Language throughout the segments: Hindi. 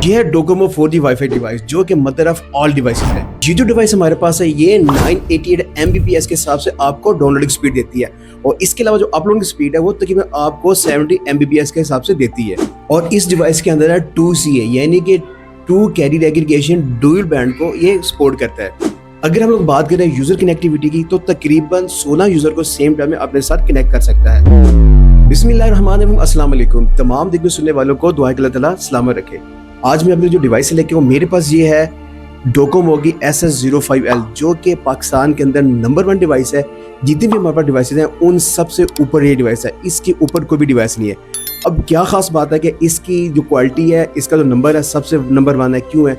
ये है डोकोमो 4G वाईफाई डिवाइस जो कि मदर ऑफ ऑल डिवाइसेस है। ये जो डिवाइस हमारे पास है ये 988 Mbps के हिसाब से आपको डाउनलोडिंग स्पीड देती है और इसके अलावा जो अपलोडिंग स्पीड है वो तकरीबन आपको 70 Mbps के हिसाब से देती है। और इस डिवाइस के अंदर है 2CA यानी कि 2 कैरियर एग्रीगेशन डुअल बैंड को ये सपोर्ट करता है। अगर हम लोग बात करें यूजर कनेक्टिविटी की तो तकरीबन 16 यूजर को सेम टाइम में अपने साथ कनेक्ट कर सकता है। बिस्मिल्लाहिर्रहमानिर्रहीम, अस्सलाम वालेकुम। तमाम देखने सुनने वालों को दुआ कि अल्लाह ताला सलामत रखे। आज मैं अपनी जो डिवाइस लेके हूँ मेरे पास ये है डोकोमो की SS05L जो कि पाकिस्तान के अंदर नंबर 1 डिवाइस है। जितनी भी हमारे पास डिवाइसेज हैं उन सबसे ऊपर ये डिवाइस है, इसके ऊपर कोई भी डिवाइस नहीं है। अब क्या खास बात है कि इसकी जो क्वालिटी है, इसका जो नंबर है सबसे नंबर 1 है। क्यों है?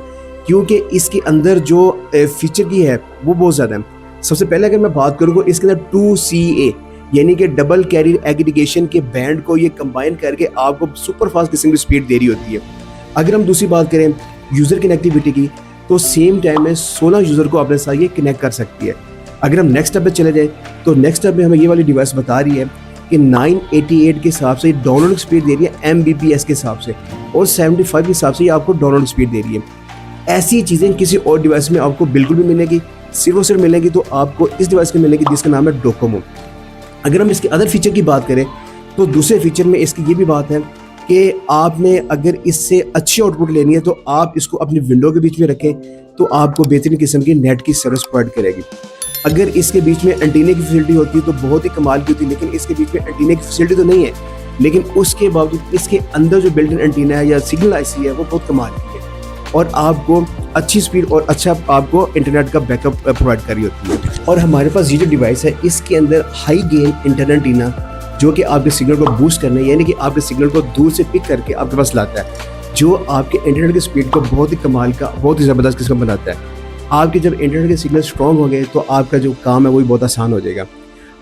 क्योंकि इसके अंदर जो फीचर की है वो बहुत ज़्यादा है। सबसे पहले अगर मैं बात करूँ इसके अंदर 2CA यानी कि डबल कैरियर एग्रीगेशन के बैंड को ये कंबाइन करके आपको सुपर फास्ट किस्म की स्पीड दे रही होती है। अगर हम दूसरी बात करें यूज़र कनेक्टिविटी की तो सेम टाइम में 16 यूज़र को अपने साथ ये कनेक्ट कर सकती है। अगर हम नेक्स्ट स्टेप पे चले जाए तो नेक्स्ट स्टेप में हमें ये वाली डिवाइस बता रही है कि 988 के हिसाब से डाउनलोड स्पीड दे रही है Mbps के हिसाब से और 75 के हिसाब से ये आपको डाउनलोड स्पीड दे रही है। ऐसी चीज़ें किसी और डिवाइस में आपको बिल्कुल भी मिलेगी, सिर्फ और सिर्फ मिलेगी तो आपको इस डिवाइस में मिलेगी जिसका नाम है डोकोमो। अगर हम इसके अदर फीचर की बात करें तो दूसरे फीचर में इसकी ये भी बात है कि आपने अगर इससे अच्छी आउटपुट लेनी है तो आप इसको अपनी विंडो के बीच में रखें तो आपको बेहतरीन किस्म की नेट की सर्विस प्रोवाइड करेगी। अगर इसके बीच में एंटीने की फैसिलिटी होती है तो बहुत ही कमाल की होती है, लेकिन इसके बीच में एंटीने की फैसिलिटी तो नहीं है, लेकिन उसके बावजूद इसके अंदर जो बिल्ट इन एंटीना है या सिग्नल IC है वो बहुत कमाल की है और आपको अच्छी स्पीड और अच्छा आपको इंटरनेट का बैकअप प्रोवाइड कर रही होती है। और हमारे पास ये जो डिवाइस है इसके अंदर हाई गेन इंटरनेट एंटीना जो कि आपके सिग्नल को बूस्ट करने यानी कि आपके सिग्नल को दूर से पिक करके आपके पास लाता है, जो आपके इंटरनेट की स्पीड को बहुत ही कमाल का, बहुत ही ज़बरदस्त किस्म बनाता है। आपके जब इंटरनेट के सिग्नल स्ट्रॉन्ग हो गए तो आपका जो काम है वो भी बहुत आसान हो जाएगा।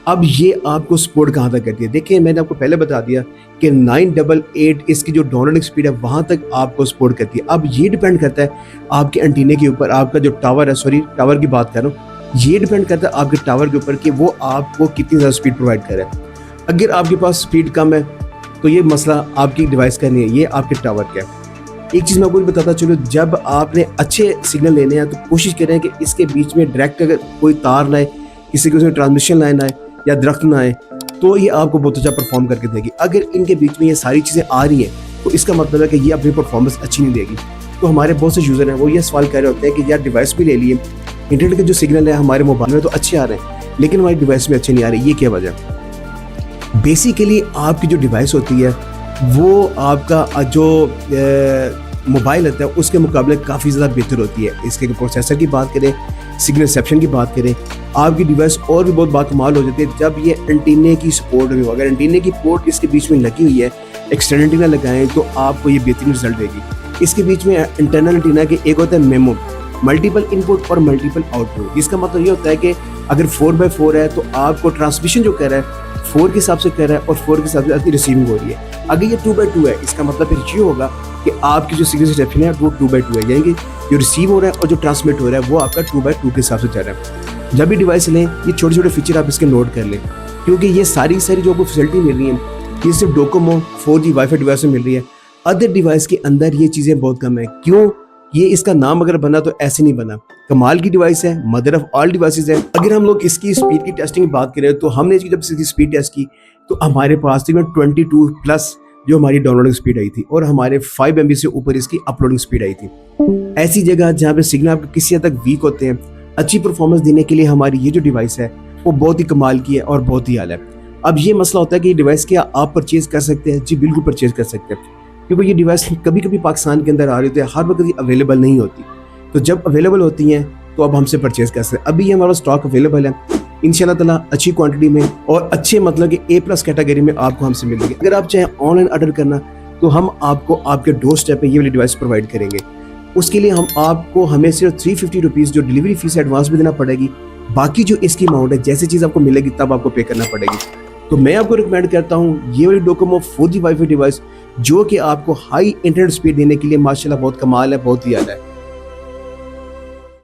अब ये आपको सपोर्ट कहाँ तक करती है? देखिए मैंने आपको पहले बता दिया कि 988 इसकी जो डाउनलोडिंग स्पीड है वहाँ तक आपको सपोर्ट करती है। अब ये डिपेंड करता है आपके एंटीने के ऊपर, आपका जो टावर है, सॉरी टावर की बात कर रहा हूँ, ये डिपेंड करता है आपके टावर के ऊपर कि वो आपको कितनी ज़्यादा स्पीड प्रोवाइड करे। अगर आपके पास स्पीड कम है तो ये मसला आपकी डिवाइस का नहीं है, ये आपके टावर का है। एक चीज़ मैं आपको बताता चलो, जब आपने अच्छे सिग्नल लेने हैं तो कोशिश करें कि इसके बीच में डायरेक्ट अगर कोई तार ना आए, किसी के ट्रांसमिशन लाइन आए या दरख्त ना आए तो ये आपको बहुत अच्छा परफॉर्म करके देगी। अगर इनके बीच में ये सारी चीज़ें आ रही हैं तो इसका मतलब है कि ये अपनी परफॉर्मेंस अच्छी नहीं देगी। तो हमारे बहुत से यूज़र हैं वो ये सवाल कर रहे होते हैं कि यार डिवाइस भी ले लिए, इंटरनेट के जो सिग्नल है हमारे मोबाइल में तो अच्छे आ रहे हैं लेकिन हमारी डिवाइस में अच्छे नहीं आ रहे, ये क्या वजह? बेसिकली आपकी जो डिवाइस होती है वो आपका जो मोबाइल होता है उसके मुकाबले काफ़ी ज़्यादा बेहतर होती है। इसके प्रोसेसर की बात करें, सिग्नल रिसेप्शन की बात करें, आपकी डिवाइस और भी बहुत बाकमाल हो जाती है जब ये एंटीने की सपोर्ट में हो। अगर एंटीने की पोर्ट इसके बीच में लगी हुई है, एक्सटर्नल एंटीना लगाएं तो आपको ये बेहतरीन रिजल्ट देगी। इसके बीच में इंटरनल एंटीना के एक होता है मेमो, मल्टीपल इनपुट और मल्टीपल आउटपुट। इसका मतलब ये होता है कि अगर 4x4 है तो आपको ट्रांसमिशन जो कर रहा है 4 के हिसाब से कर रहा है और 4 के हिसाब से आपकी रिसीविंग हो रही है। अगर ये 2x2 है इसका मतलब फिर ये होगा कि आपकी जो सिग्नल रिसेप्शन है वो 2x2 है, यानी कि जो रिसीव हो रहा है और जो ट्रांसमिट हो रहा है वो आपका 2x2 के हिसाब से चल रहा है। जब भी डिवाइस लें ये छोटे छोटे फीचर आप इसके नोट कर लें क्योंकि ये सारी जो आपको फैसिलिटी मिल रही है ये सिर्फ डोकोमो 4G वाईफाई डिवाइस में मिल रही है। अदर डिवाइस के अंदर ये चीज़ें बहुत कम है। क्यों? ये इसका नाम अगर बना तो ऐसे नहीं बना। कमाल की डिवाइस है, मदर ऑफ ऑल डिवाइसेस है। अगर हम लोग इसकी स्पीड की टेस्टिंग की बात करें तो हमने जब इसकी स्पीड टेस्ट की तो हमारे पास तकरीबन 22+ जो हमारी डाउनलोडिंग स्पीड आई थी और हमारे 5 MB से ऊपर इसकी अपलोडिंग स्पीड आई थी। ऐसी जगह जहाँ पे सिग्नल आपके किसी हद तक वीक होते हैं, अच्छी परफॉर्मेंस देने के लिए हमारी ये जो डिवाइस है वो बहुत ही कमाल की है और बहुत ही आला है। अब ये मसला होता है कि ये डिवाइस क्या आप परचेज कर सकते हैं? जी बिल्कुल परचेज कर सकते हैं, क्योंकि ये डिवाइस कभी कभी पाकिस्तान के अंदर आ रही होती है, हर वक्त ये अवेलेबल नहीं होती। तो जब अवेलेबल होती हैं तो अब हमसे परचेज कर सकते हैं। अभी ये हमारा स्टॉक अवेलेबल है इंशाल्लाह ताला अच्छी क्वांटिटी में और अच्छे मतलब कि A+ कैटेगरी में आपको हमसे मिलेगी। अगर आप चाहें ऑनलाइन ऑर्डर करना तो हम आपको आपके डोर स्टेप पे ये वाली डिवाइस प्रोवाइड करेंगे। उसके लिए हमें सिर्फ 350 रुपीज़ जो डिलीवरी फीस एडवांस में देना पड़ेगी। बाकी जो इसकी अमाउंट है जैसे चीज़ आपको मिलेगी तब आपको पे करना पड़ेगी। तो मैं आपको रिकमेंड करता हूँ ये वाली डोकोमो 4G वाईफाई डिवाइस जो कि आपको हाई इंटरनेट स्पीड देने के लिए माशाल्लाह बहुत कमाल है, बहुत ही ज़्यादा है।